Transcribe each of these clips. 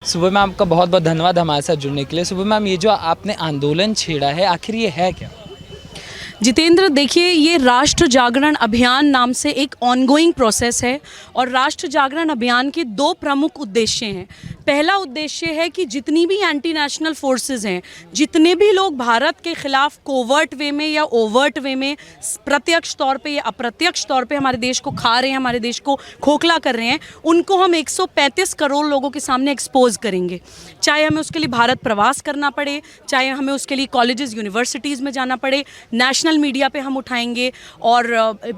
सुबह मैम आपका बहुत बहुत धन्यवाद हमारे साथ जुड़ने के लिए। सुबह मैम, ये जो आपने आंदोलन छेड़ा है, आखिर ये है क्या? जितेंद्र, देखिए, ये राष्ट्र जागरण अभियान नाम से एक ऑनगोइंग प्रोसेस है और राष्ट्र जागरण अभियान के दो प्रमुख उद्देश्य हैं। पहला उद्देश्य है कि जितनी भी एंटी नेशनल फोर्सेस हैं, जितने भी लोग भारत के खिलाफ कोवर्ट वे में या ओवर्ट वे में प्रत्यक्ष तौर पे या अप्रत्यक्ष तौर पे हमारे देश को खा रहे हैं, हमारे देश को खोखला कर रहे हैं, उनको हम 135 करोड़ लोगों के सामने एक्सपोज करेंगे। चाहे हमें उसके लिए भारत प्रवास करना पड़े, चाहे हमें उसके लिए कॉलेजेस यूनिवर्सिटीज़ में जाना पड़े, नेशनल मीडिया पे हम उठाएंगे और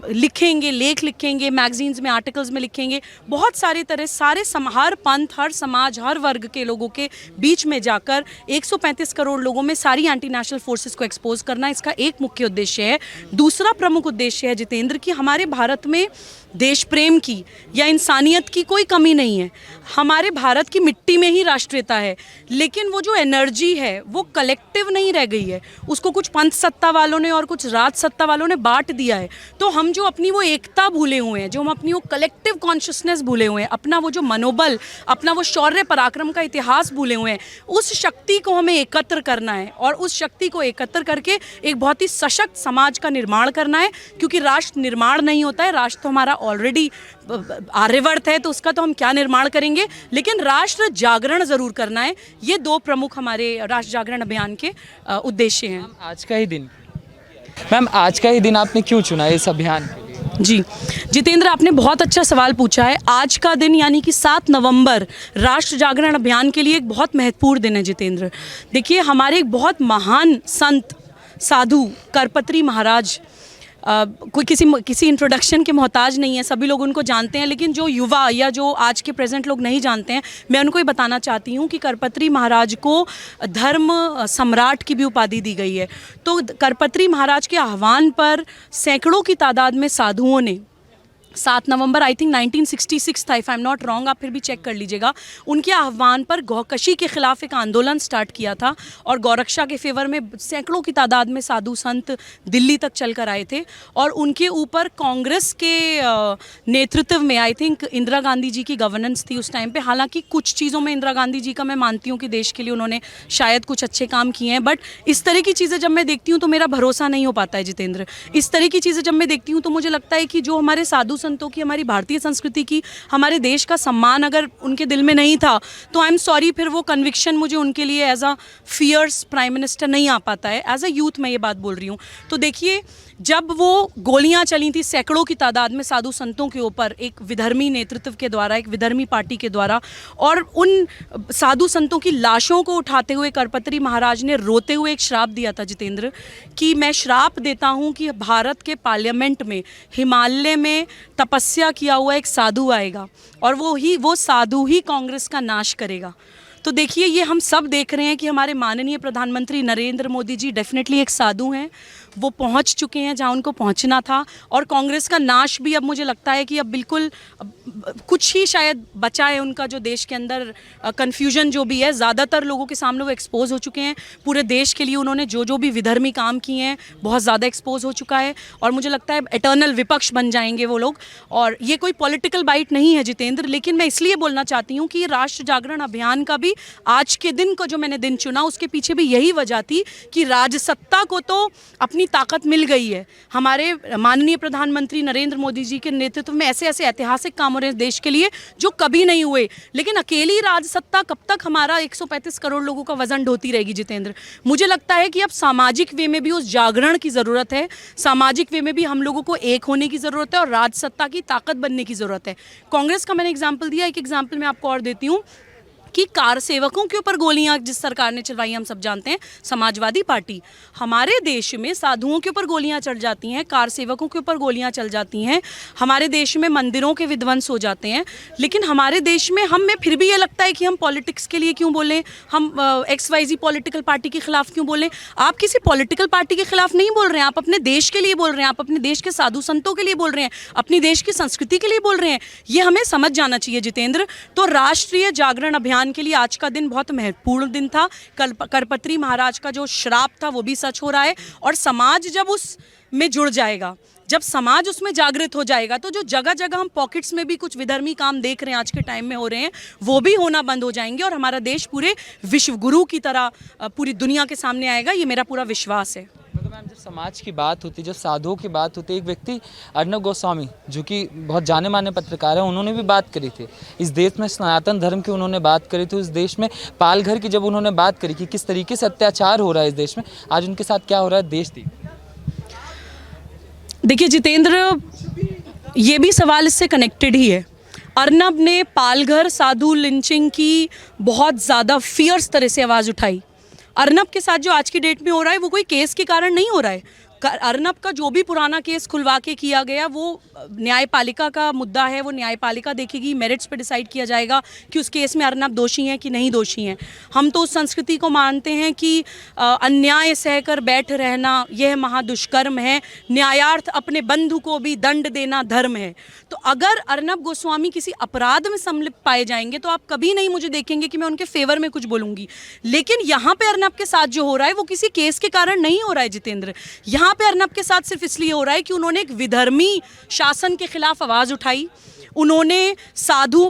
लिखेंगे, लेख लिखेंगे, मैगजीन्स में, आर्टिकल्स में लिखेंगे। बहुत सारे तरह, सारे हर पंथ, हर समाज, हर वर्ग के लोगों के बीच में जाकर 135 करोड़ लोगों में सारी एंटी नेशनल फोर्सेस को एक्सपोज करना इसका एक मुख्य उद्देश्य है। दूसरा प्रमुख उद्देश्य है जितेंद्र कि हमारे भारत में देश प्रेम की या इंसानियत की कोई कमी नहीं है। हमारे भारत की मिट्टी में ही राष्ट्रीयता है, लेकिन वो जो एनर्जी है वो कलेक्टिव नहीं रह गई है। उसको कुछ पंथ सत्ता वालों ने और कुछ राज सत्ता वालों ने बांट दिया है। तो हम जो अपनी वो एकता भूले हुए हैं, जो हम अपनी वो कलेक्टिव कॉन्शियसनेस भूले हुए हैं, अपना वो जो मनोबल, अपना वो शौर्य पराक्रम का इतिहास भूले हुए हैं, उस शक्ति को हमें एकत्र करना है और उस शक्ति को एकत्र करके एक बहुत ही सशक्त समाज का निर्माण करना है। क्योंकि राष्ट्र निर्माण नहीं होता है, राष्ट्र तो हमारा ऑलरेडी आर्यवर्त है, तो उसका तो हम क्या निर्माण करेंगे, लेकिन राष्ट्र जागरण ज़रूर करना है। ये दो प्रमुख हमारे राष्ट्र जागरण अभियान के उद्देश्य हैं। आज का ही दिन, मैम आज का ही दिन आपने क्यों चुना इस अभियान के लिए? जी जितेंद्र, आपने बहुत अच्छा सवाल पूछा है। आज का दिन यानी कि 7 नवंबर राष्ट्र जागरण अभियान के लिए एक बहुत महत्वपूर्ण दिन है जितेंद्र। देखिए, हमारे एक बहुत महान संत साधु करपत्री महाराज, कोई किसी इंट्रोडक्शन के मोहताज नहीं है, सभी लोग उनको जानते हैं, लेकिन जो युवा या जो आज के प्रेजेंट लोग नहीं जानते हैं, मैं उनको ये बताना चाहती हूँ कि करपत्री महाराज को धर्म सम्राट की भी उपाधि दी गई है। तो करपत्री महाराज के आह्वान पर सैकड़ों की तादाद में साधुओं ने 7 नवंबर, आई थिंक 1966 था, if I am not wrong, आप फिर भी चेक कर लीजिएगा, उनके आह्वान पर गौकशी के खिलाफ एक आंदोलन स्टार्ट किया था और गौरक्षा के फेवर में सैकड़ों की तादाद में साधु संत दिल्ली तक चल कर आए थे। और उनके ऊपर कांग्रेस के नेतृत्व में, आई थिंक इंदिरा गांधी जी की गवर्नेंस थी उस टाइम पे। हालांकि कुछ चीज़ों में इंदिरा गांधी जी का मैं मानती हूँ कि देश के लिए उन्होंने शायद कुछ अच्छे काम किए हैं, बट इस तरह की चीज़ें जब मैं देखती हूँ तो मेरा भरोसा नहीं हो पाता है जितेंद्र। इस तरह की चीज़ें जब मैं देखती हूँ तो मुझे लगता है कि जो हमारे साधु संतों की, हमारी भारतीय संस्कृति की, हमारे देश का सम्मान अगर उनके दिल में नहीं था तो आई एम सॉरी, फिर वो कन्विक्शन मुझे उनके लिए as a fierce prime minister नहीं आ पाता है। एज अ यूथ मैं ये बात बोल रही हूँ। तो देखिए, जब वो गोलियां चली थी सैकड़ों की तादाद में साधु संतों के ऊपर एक विधर्मी नेतृत्व के द्वारा, एक विधर्मी पार्टी के द्वारा, और उन साधु संतों की लाशों को उठाते हुए करपत्री महाराज ने रोते हुए एक श्राप दिया था जितेंद्र कि मैं श्राप देता हूं कि भारत के पार्लियामेंट में हिमालय में तपस्या किया हुआ एक साधु आएगा और वो साधु ही कांग्रेस का नाश करेगा। तो देखिए, ये हम सब देख रहे हैं कि हमारे माननीय प्रधानमंत्री नरेंद्र मोदी जी डेफिनेटली एक साधु हैं। वो पहुंच चुके हैं जहां उनको पहुंचना था और कांग्रेस का नाश भी अब मुझे लगता है कि अब बिल्कुल कुछ ही शायद बचा है उनका, जो देश के अंदर कन्फ्यूजन जो भी है, ज़्यादातर लोगों के सामने वो एक्सपोज हो चुके हैं। पूरे देश के लिए उन्होंने जो भी विधर्मी काम किए हैं बहुत ज़्यादा एक्सपोज हो चुका है और मुझे लगता है एटर्नल विपक्ष बन जाएंगे वो लोग। और ये कोई पॉलिटिकल बाइट नहीं है जितेंद्र, लेकिन मैं इसलिए बोलना चाहती हूँ कि राष्ट्र जागरण अभियान का भी आज के दिन को जो मैंने दिन चुना, उसके पीछे भी यही वजह थी कि राजसत्ता को तो अपनी ताकत मिल गई है। हमारे माननीय प्रधानमंत्री नरेंद्र मोदी जी के नेतृत्व में ऐसे ऐसे ऐतिहासिक काम हो रहे हैं देश के लिए जो कभी नहीं हुए, लेकिन अकेली राजसत्ता कब तक हमारा 135 करोड़ लोगों का वजन ढोती रहेगी जितेंद्र। मुझे लगता है कि अब सामाजिक वे में भी उस जागरण की ज़रूरत है, सामाजिक वे में भी हम लोगों को एक होने की ज़रूरत है और राजसत्ता की ताकत बनने की ज़रूरत है। कांग्रेस का मैंने एग्जाम्पल दिया, एक एग्जाम्पल मैं आपको और देती हूँ कि कार सेवकों के ऊपर गोलियां जिस सरकार ने चलवाई, हम सब जानते हैं, समाजवादी पार्टी। हमारे देश में साधुओं के ऊपर गोलियां चल जाती हैं, कार सेवकों के ऊपर गोलियां चल जाती हैं, हमारे देश में मंदिरों के विध्वंस हो जाते हैं, लेकिन हमारे देश में हमें फिर भी ये लगता है कि हम पॉलिटिक्स के लिए क्यों बोलें, हम XYZ पॉलिटिकल पार्टी के खिलाफ क्यों बोलें। आप किसी पॉलिटिकल पार्टी के खिलाफ नहीं बोल रहे हैं, आप अपने देश के लिए बोल रहे हैं, आप अपने देश के साधु संतों के लिए बोल रहे हैं, अपनी देश की संस्कृति के लिए बोल रहे हैं। ये हमें समझ जाना चाहिए जितेंद्र। तो राष्ट्रीय जागरण अभियान के लिए आज का दिन बहुत महत्वपूर्ण दिन था। करपत्री महाराज का जो श्राप था वो भी सच हो रहा है और समाज जब उस में जुड़ जाएगा, जब समाज उसमें जागृत हो जाएगा तो जो जगह जगह हम पॉकेट्स में भी कुछ विधर्मी काम देख रहे हैं आज के टाइम में हो रहे हैं, वो भी होना बंद हो जाएंगे और हमारा देश पूरे विश्व गुरु की तरह पूरी दुनिया के सामने आएगा। ये मेरा पूरा विश्वास है। मतलब मैम, जब समाज की बात होती है, जब साधुओं की बात होती है, एक व्यक्ति अर्नब गोस्वामी जो कि बहुत जाने माने पत्रकार हैं, उन्होंने भी बात करी थी इस देश में सनातन धर्म की। उन्होंने बात करी थी इस देश में पालघर की, जब उन्होंने बात करी कि किस तरीके से अत्याचार हो रहा है इस देश में, आज उनके साथ क्या हो रहा है देश थी। देखिए जितेंद्र, ये भी सवाल इससे कनेक्टेड ही है। अर्नब ने पालघर साधु लिंचिंग की बहुत ज़्यादा फियर्स तरह से आवाज़ उठाई। अर्नब के साथ जो आज की डेट में हो रहा है वो कोई केस के कारण नहीं हो रहा है। अर्नब का जो भी पुराना केस खुलवा के किया गया वो न्यायपालिका का मुद्दा है, वो न्यायपालिका देखेगी, मेरिट्स पे डिसाइड किया जाएगा कि उस केस में अर्नब दोषी हैं कि नहीं दोषी हैं। हम तो उस संस्कृति को मानते हैं कि अन्याय सहकर बैठ रहना यह महादुष्कर्म है, न्यायार्थ अपने बंधु को भी दंड देना धर्म है। तो अगर अर्नब गोस्वामी किसी अपराध में सम्मिलित पाए जाएंगे तो आप कभी नहीं मुझे देखेंगे कि मैं उनके फेवर में कुछ बोलूँगी। लेकिन यहाँ पे अर्नब के साथ जो हो रहा है वो किसी केस के कारण नहीं हो रहा है जितेंद्र। यहाँ पे अर्नब के साथ सिर्फ इसलिए हो रहा है कि उन्होंने एक विधर्मी शासन के खिलाफ आवाज़ उठाई, उन्होंने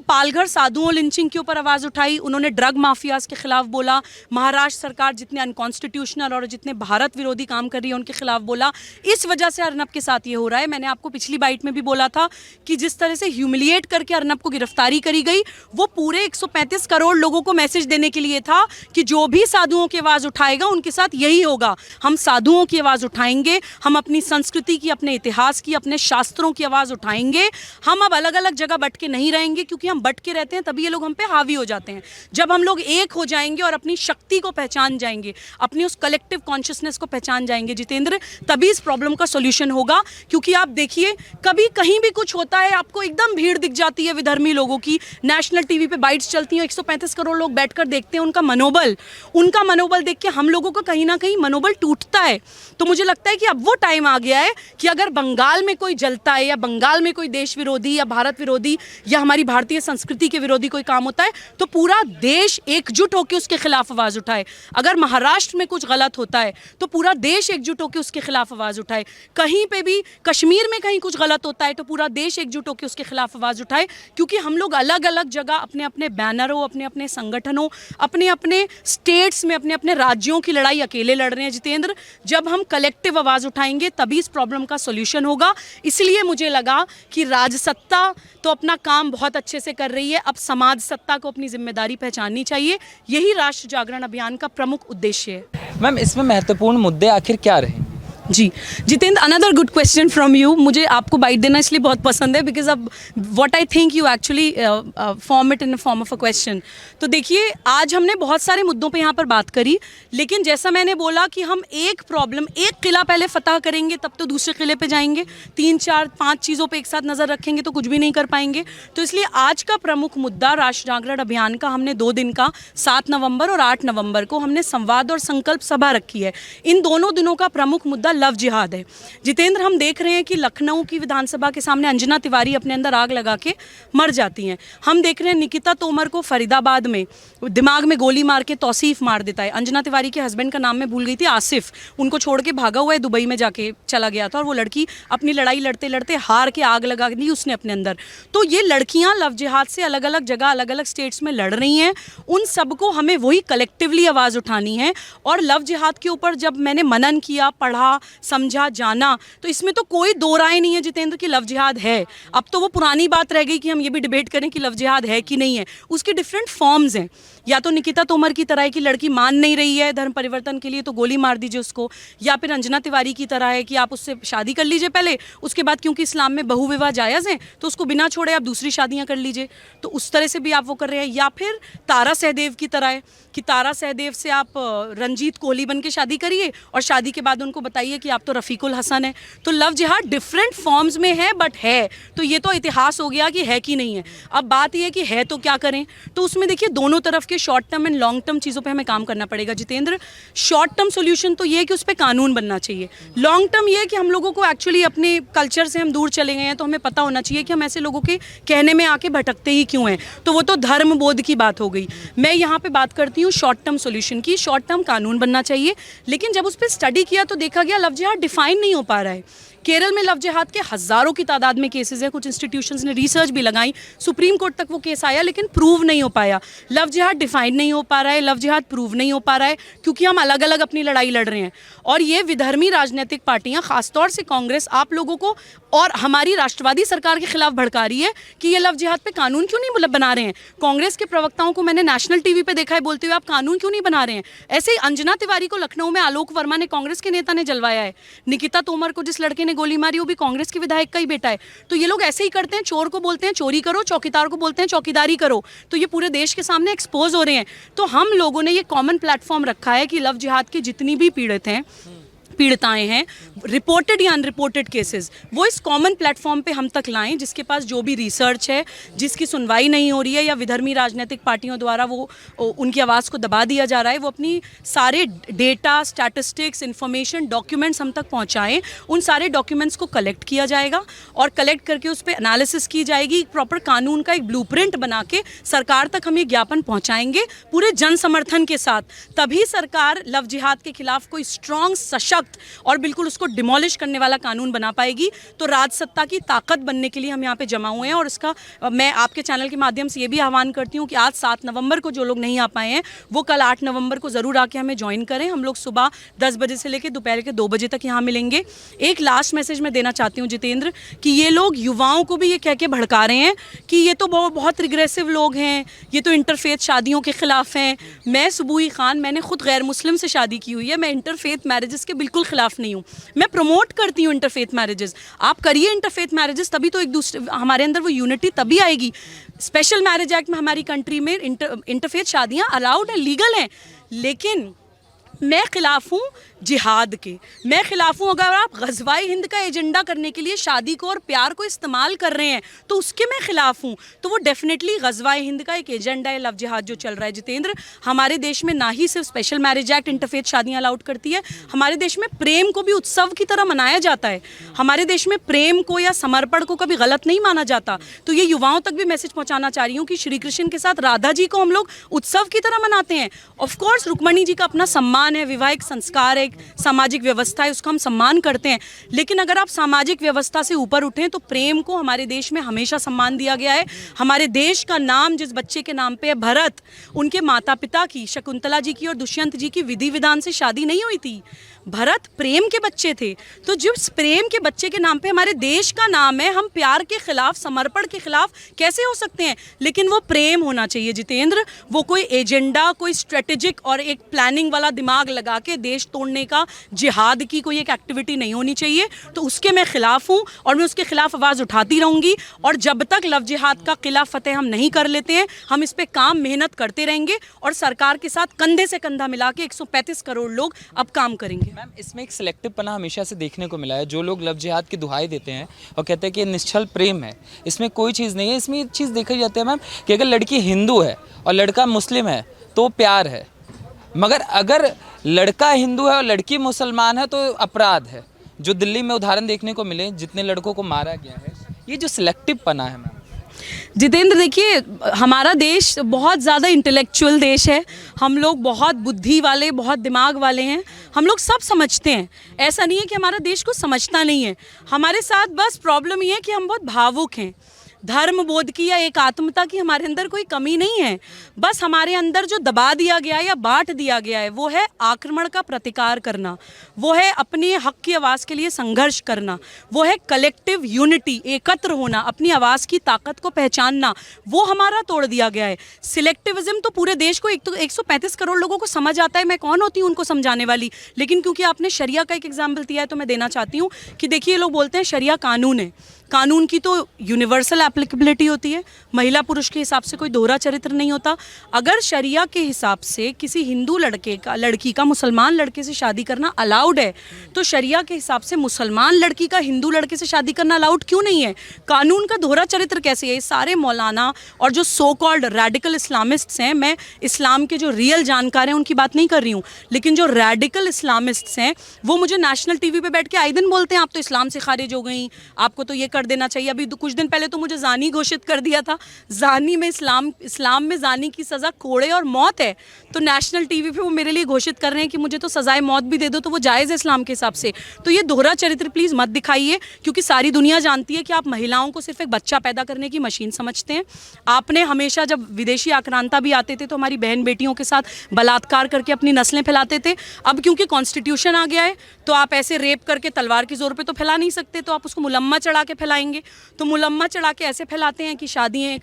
पालघर साधुओं लिंचिंग के ऊपर आवाज़ उठाई, उन्होंने ड्रग माफियाज के खिलाफ बोला, महाराष्ट्र सरकार जितने अनकॉन्स्टिट्यूशनल और जितने भारत विरोधी काम कर रही है उनके खिलाफ बोला। इस वजह से अर्नब के साथ ये हो रहा है। मैंने आपको पिछली बाइट में भी बोला था कि जिस तरह से ह्यूमिलिएट करके अर्नब को गिरफ्तारी करी गई वो पूरे 135 करोड़ लोगों को मैसेज देने के लिए था कि जो भी साधुओं की आवाज़ उठाएगा उनके साथ यही होगा। हम साधुओं की आवाज़ उठाएंगे, हम अपनी संस्कृति की, अपने इतिहास की, अपने शास्त्रों की आवाज़ उठाएंगे। हम अब अलग अलग जगह बट के नहीं रहेंगे, क्योंकि हम बट के रहते हैं तभी ये लोग हम पे हावी हो जाते हैं। जब हम लोग एक हो जाएंगे और अपनी शक्ति को पहचान जाएंगे, अपनी उस कलेक्टिव कॉन्शियसनेस को पहचान जाएंगे जितेंद्र, तभी इस प्रॉब्लम का सॉल्यूशन होगा। क्योंकि आप देखिए कभी कहीं भी कुछ होता है आपको एकदम भीड़ दिख जाती है विधर्मी लोगों की, नेशनल टीवी पे बाइट्स चलती हैं, 135 करोड़ लोग बैठकर देखते हैं, उनका मनोबल देख के हम लोगों का कहीं ना कहीं मनोबल टूटता है। तो मुझे लगता है कि अब वो टाइम आ गया है कि अगर बंगाल में कोई जलता है या बंगाल में कोई देश विरोधी या भारत विरोधी या हमारी भारतीय संस्कृति के विरोधी कोई काम होता है तो पूरा देश एकजुट होकर उसके खिलाफ आवाज उठाए। अगर महाराष्ट्र में कुछ गलत होता है तो पूरा देश एकजुट होकर उसके खिलाफ आवाज उठाए। कहीं पे भी कश्मीर में कहीं कुछ गलत होता है तो पूरा देश एकजुट होकर उसके खिलाफ आवाज उठाए। क्योंकि हम लोग अलग अलग जगह अपने अपने बैनरों, अपने अपने संगठनों, अपने अपने स्टेट्स में, अपने अपने राज्यों की लड़ाई अकेले लड़ रहे हैं जितेंद्र। जब हम कलेक्टिव आवाज उठाएंगे तभी इस प्रॉब्लम का सॉल्यूशन होगा। इसलिए मुझे लगा कि राजसत्ता तो अपना काम बहुत अच्छे से कर रही है, अब समाज सत्ता को अपनी जिम्मेदारी पहचाननी चाहिए। यही राष्ट्र जागरण अभियान का प्रमुख उद्देश्य है। मैम, इसमें महत्वपूर्ण मुद्दे आखिर क्या रहेंगे? जी Jitendra, another good question from you. मुझे आपको बाइट देना इसलिए बहुत पसंद है बिकॉज अब what I think you actually form it in form of a question. तो देखिए, आज हमने बहुत सारे मुद्दों पे यहाँ पर बात करी, लेकिन जैसा मैंने बोला कि हम एक किला पहले फतह करेंगे तब तो दूसरे किले पे जाएंगे। 3, 4, 5 चीज़ों पे एक साथ नज़र रखेंगे तो कुछ भी नहीं कर पाएंगे। तो इसलिए आज का प्रमुख मुद्दा राष्ट्र जागरण अभियान का हमने 2 दिन का 7 नवंबर और 8 नवंबर को हमने संवाद और संकल्प सभा रखी है। इन दोनों दिनों का प्रमुख मुद्दा लव जिहाद है। जितेंद्र, हम देख रहे हैं कि लखनऊ की विधानसभा के सामने अंजना तिवारी अपने अंदर आग लगा के मर जाती हैं। हम देख रहे हैं निकिता तोमर को फरीदाबाद में दिमाग में गोली मार के तौसीफ मार देता है। अंजना तिवारी के हस्बैंड का नाम मैं भूल गई थी, आसिफ, उनको छोड़ के भागा हुआ है, दुबई में जाके चला गया था और वो लड़की अपनी लड़ाई लड़ते लड़ते हार के आग लगा दी उसने अपने अंदर। तो ये लड़कियां लव जिहाद से अलग अलग जगह, अलग अलग स्टेट्स में लड़ रही हैं। उन सबको हमें वही कलेक्टिवली आवाज़ उठानी है। और लव जिहाद के ऊपर जब मैंने मनन किया, पढ़ा, समझा, जाना, तो इसमें तो कोई दो राय नहीं है जितेंद्र कि लव जिहाद है। अब तो वो पुरानी बात रह गई कि हम ये भी डिबेट करें कि लव जिहाद है कि नहीं है। उसके डिफरेंट फॉर्म्स हैं। या तो निकिता तोमर की तरह है कि लड़की मान नहीं रही है धर्म परिवर्तन के लिए तो गोली मार दीजिए उसको, या फिर अंजना तिवारी की तरह है कि आप उससे शादी कर लीजिए पहले, उसके बाद क्योंकि इस्लाम में बहु विवाह जायज़ है तो उसको बिना छोड़े आप दूसरी शादियां कर लीजिए। तो उस तरह से भी आप वो कर रहे हैं। या फिर तारा सहदेव की तरह है कि तारा सहदेव से आप रंजीत कोहली बन के शादी करिए और शादी के बाद उनको बताइए कि आप तो रफ़ीकुल हसन है। तो लव जिहाद डिफरेंट फॉर्म्स में है, बट है। तो ये तो इतिहास हो गया कि है कि नहीं है। अब बात यह है कि है तो क्या करें। तो उसमें देखिए दोनों तरफ के short term and long term चीज़ों पे हमें काम करना पड़ेगा जितेंद्र। शॉर्ट टर्म सोल्यूशन तो ये है कि उस पर कानून बनना चाहिए। लॉन्ग टर्म ये है कि हम लोगों को एक्चुअली अपने कल्चर से हम दूर चले गए हैं तो हमें पता होना चाहिए कि हम ऐसे लोगों के कहने में आके भटकते ही क्यों हैं। तो वो तो धर्म बोध की बात हो गई। मैं यहाँ पे बात करती हूँ शॉर्ट टर्म सोल्यूशन की। शॉर्ट टर्म कानून बनना चाहिए, लेकिन जब उस पर स्टडी किया तो देखा गया लव जिहाद डिफाइन नहीं हो पा रहा है केरल में लव जिहाद के हज़ारों की तादाद में केसेस हैं, कुछ इंस्टीट्यूशंस ने रिसर्च भी लगाई, सुप्रीम कोर्ट तक वो केस आया, लेकिन प्रूव नहीं हो पाया। लव जिहाद डिफाइन नहीं हो पा रहा है, लव जिहाद प्रूव नहीं हो पा रहा है, क्योंकि हम अलग अलग अपनी लड़ाई लड़ रहे हैं। और ये विधर्मी राजनीतिक पार्टियां, खासतौर से कांग्रेस, आप लोगों को और हमारी राष्ट्रवादी सरकार के खिलाफ भड़का रही है कि ये लव जिहाद पे कानून क्यों नहीं बना रहे हैं। कांग्रेस के प्रवक्ताओं को मैंने नेशनल टीवी पे देखा है बोलते हुए, आप कानून क्यों नहीं बना रहे हैं। ऐसे ही अंजना तिवारी को लखनऊ में आलोक वर्मा ने, कांग्रेस के नेता ने जलवाया है। निकिता तोमर को जिस लड़के ने गोली मारी वो भी कांग्रेस के विधायक का ही बेटा है। तो ये लोग ऐसे ही करते हैं, चोर को बोलते हैं चोरी करो, चौकीदार को बोलते हैं चौकीदारी करो, तो ये पूरे देश के सामने एक्सपोज हो रहे हैं। तो हम लोगों ने ये कॉमन प्लेटफॉर्म रखा है कि लव जिहाद के जितनी भी पीड़िताएं हैं, रिपोर्टेड या अनरिपोर्टेड केसेस, वो इस कॉमन प्लेटफॉर्म पे हम तक लाएं, जिसके पास जो भी रिसर्च है, जिसकी सुनवाई नहीं हो रही है या विधर्मी राजनीतिक पार्टियों द्वारा वो उनकी आवाज़ को दबा दिया जा रहा है, वो अपनी सारे डेटा, स्टैटिस्टिक्स, इन्फॉर्मेशन, डॉक्यूमेंट्स हम तक पहुंचाएं। उन सारे डॉक्यूमेंट्स को कलेक्ट किया जाएगा और कलेक्ट करके उस पर एनालिसिस की जाएगी। प्रॉपर कानून का एक ब्लूप्रिंट बना के सरकार तक हम ये ज्ञापन पहुँचाएंगे पूरे जन समर्थन के साथ। तभी सरकार लव जिहाद के खिलाफ कोई स्ट्रॉन्ग, सशक्त और बिल्कुल उसको डिमोलिश करने वाला कानून बना पाएगी। तो राजसत्ता की ताकत बनने के लिए हम यहाँ पे जमा हुए हैं और इसका मैं आपके चैनल के माध्यम से ये भी आह्वान करती हूँ कि आज 7 नवंबर को जो लोग नहीं आ पाए हैं वो कल 8 नवंबर को ज़रूर आके हमें ज्वाइन करें। हम लोग सुबह 10 बजे से लेकर दोपहर के 2 बजे तक यहाँ मिलेंगे। एक लास्ट मैसेज मैं देना चाहती हूँ जितेंद्र, कि ये लोग युवाओं को भी ये कह के भड़का रहे हैं कि ये तो बहुत रिग्रेसिव लोग हैं, ये तो इंटरफेथ शादियों के खिलाफ हैं। मैं सुबूही खान, मैंने खुद गैर मुस्लिम से शादी की हुई है, मैं इंटरफेथ मैरिजेस के बिल्कुल खिलाफ नहीं हूँ। मैं प्रमोट करती हूँ इंटरफेथ मैरिजेस। आप करिए इंटरफेथ मैरिजेस, तभी तो एक दूसरे हमारे अंदर वो यूनिटी तभी आएगी। स्पेशल मैरिज एक्ट में हमारी कंट्री में इंटरफेथ शादियाँ अलाउड हैं, लीगल हैं, लेकिन मैं खिलाफ हूँ जिहाद के। मैं खिलाफ हूँ अगर आप ग़ज़वाए हिंद का एजेंडा करने के लिए शादी को और प्यार को इस्तेमाल कर रहे हैं तो उसके मैं खिलाफ हूँ। तो वो डेफिनेटली ग़ज़वाए हिंद का एक एजेंडा है लव जिहाद जो चल रहा है। जितेंद्र, हमारे देश में ना ही सिर्फ स्पेशल मैरिज एक्ट इंटरफेथ शादियाँ अलाउड करती है, हमारे देश में प्रेम को भी उत्सव की तरह मनाया जाता है। हमारे देश में प्रेम को या समर्पण को कभी गलत नहीं माना जाता। तो ये युवाओं तक भी मैसेज पहुँचाना चाह रही हूँ कि श्री कृष्ण के साथ राधा जी को हम लोग उत्सव की तरह मनाते हैं। ऑफकोर्स रुक्मणी जी का अपना सम्मान है, विवाहिक संस्कार है, सामाजिक व्यवस्था है, उसका हम सम्मान करते हैं। लेकिन अगर आप सामाजिक व्यवस्था से ऊपर उठें तो प्रेम को हमारे देश में हमेशा सम्मान दिया गया है। हमारे देश का नाम जिस बच्चे के नाम पे है भरत, उनके माता पिता की, शकुंतला जी की और दुष्यंत जी की विधि विधान से शादी नहीं हुई थी। भरत प्रेम के बच्चे थे। तो जिस प्रेम के बच्चे के नाम पे हमारे देश का नाम है, हम प्यार के खिलाफ, समर्पण के खिलाफ कैसे हो सकते हैं? लेकिन वो प्रेम होना चाहिए जितेंद्र, वो कोई एजेंडा, कोई स्ट्रेटेजिक और एक प्लानिंग वाला दिमाग लगा के देश तोड़ने का, जिहाद की कोई एक एक्टिविटी नहीं होनी चाहिए। तो उसके मैं खिलाफ हूँ और मैं उसके खिलाफ आवाज़ उठाती रहूँगी। और जब तक लव जिहाद का किला फतेह हम नहीं कर लेते हैं, हम इस पर काम, मेहनत करते रहेंगे और सरकार के साथ कंधे से कंधा मिला के 135 करोड़ लोग अब काम करेंगे। मैम, इसमें एक सिलेक्टिव पना हमेशा से देखने को मिला है। जो लोग लव जिहाद की दुहाई देते हैं और कहते हैं कि ये निश्चल प्रेम है, इसमें कोई चीज़ नहीं है। इसमें एक चीज़ देखी जाती है मैम कि अगर लड़की हिंदू है और लड़का मुस्लिम है तो प्यार है, मगर अगर लड़का हिंदू है और लड़की मुसलमान है तो अपराध है। जो दिल्ली में उदाहरण देखने को मिले, जितने लड़कों को मारा गया है, ये जो सिलेक्टिव पना है मैम। जितेंद्र, देखिए, हमारा देश बहुत ज़्यादा इंटेलेक्चुअल देश है। हम लोग बहुत बुद्धि वाले, बहुत दिमाग वाले हैं। हम लोग सब समझते हैं। ऐसा नहीं है कि हमारा देश को समझता नहीं है। हमारे साथ बस प्रॉब्लम ये है कि हम बहुत भावुक हैं। धर्म बोध की या एकात्मता की हमारे अंदर कोई कमी नहीं है। बस हमारे अंदर जो दबा दिया गया है या बांट दिया गया है वो है आक्रमण का प्रतिकार करना, वो है अपने हक की आवाज़ के लिए संघर्ष करना, वो है कलेक्टिव यूनिटी, एकत्र होना, अपनी आवाज़ की ताकत को पहचानना। वो हमारा तोड़ दिया गया है। सिलेक्टिविज्म तो पूरे देश को 135 करोड़ लोगों को समझ आता है। मैं कौन होती हूँ उनको समझाने वाली? लेकिन क्योंकि आपने शरिया का एक एग्जाम्पल दिया है तो मैं देना चाहती हूँ कि देखिए, लोग बोलते हैं शरिया कानून है। कानून की तो यूनिवर्सल एप्लीकेबिलिटी होती है। महिला पुरुष के हिसाब से कोई दोहरा चरित्र नहीं होता। अगर शरिया के हिसाब से किसी हिंदू लड़की का मुसलमान लड़के से शादी करना अलाउड है, तो शरिया के हिसाब से मुसलमान लड़की का हिंदू लड़के से शादी करना अलाउड क्यों नहीं है? कानून का दोहरा चरित्र कैसे है? ये सारे मौलाना और जो सो कॉल्ड रेडिकल इस्लामिस्ट्स हैं, मैं इस्लाम के जो रियल जानकार हैं उनकी बात नहीं कर रही हूँ, लेकिन जो रेडिकल इस्लामिस्ट्स हैं वो मुझे नेशनल टीवी पे बैठ के आए दिन बोलते हैं आप तो इस्लाम से खारिज हो गई, आपको तो ये कर देना चाहिए। अभी कुछ दिन पहले तो मुझे जानी घोषित कर दिया था। जानी में इस्लाम में जानी की सज़ा कोड़े और मौत है, तो नेशनल टीवी पे वो मेरे लिए घोषित कर रहे हैं कि मुझे तो सजाए मौत भी दे दो तो वो जायज़ है इस्लाम के हिसाब से। तो ये दोहरा चरित्र प्लीज़ मत दिखाइए, क्योंकि सारी दुनिया जानती है कि आप महिलाओं को सिर्फ एक बच्चा पैदा करने की मशीन समझते हैं। आपने हमेशा जब विदेशी आक्रांता भी आते थे तो हमारी बहन बेटियों के साथ बलात्कार करके अपनी नस्लें फैलाते थे। अब क्योंकि कॉन्स्टिट्यूशन आ गया है तो आप ऐसे रेप करके तलवार की जोर पे तो फैला नहीं सकते, तो आप उसको मुलम्मा चढ़ा के फैलाएंगे। तो मुलम्मा चढ़ा के ऐसे फैलाते हैं कि शादियाँ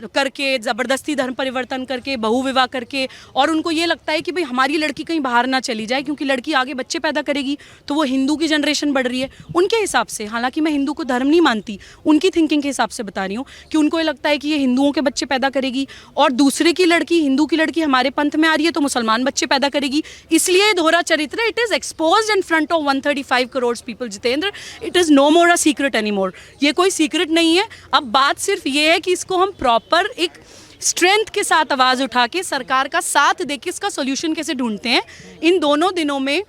करके, ज़बरदस्ती धर्म परिवर्तन करके, बहु विवाह करके, और उनको ये लगता है कि भाई हमारी लड़की कहीं बाहर ना चली जाए, क्योंकि लड़की आगे बच्चे पैदा करेगी तो वो हिंदू की जनरेशन बढ़ रही है उनके हिसाब से। हालांकि मैं हिंदू को धर्म नहीं मानती, उनकी थिंकिंग के हिसाब से बता रही हूँ कि उनको ये लगता है कि ये हिंदुओं के बच्चे पैदा करेगी और दूसरे की लड़की, हिंदू की लड़की हमारे पंथ में आ रही है तो मुसलमान बच्चे पैदा करेगी। इसलिए दोहरा चरित्र, it is exposed in front of 135 crore people Jitendra. It is no more a secret any more. ये कोई सीक्रेट नहीं है। अब बात सिर्फ ये है कि इसको हम प्रॉपर एक स्ट्रेंथ के साथ आवाज़ उठा के सरकार का साथ देके इसका सोल्यूशन कैसे ढूंढते हैं। इन दोनों दिनों में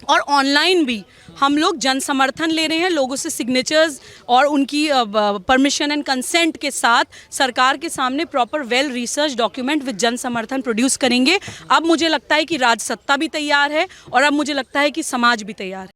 और ऑनलाइन भी हम लोग जन समर्थन ले रहे हैं, लोगों से सिग्नेचर्स और उनकी परमिशन एंड कंसेंट के साथ सरकार के सामने proper well research document with जन समर्थन प्रोड्यूस करेंगे। अब मुझे लगता है कि राजसत्ता भी तैयार है और अब मुझे लगता है कि समाज भी तैयार है।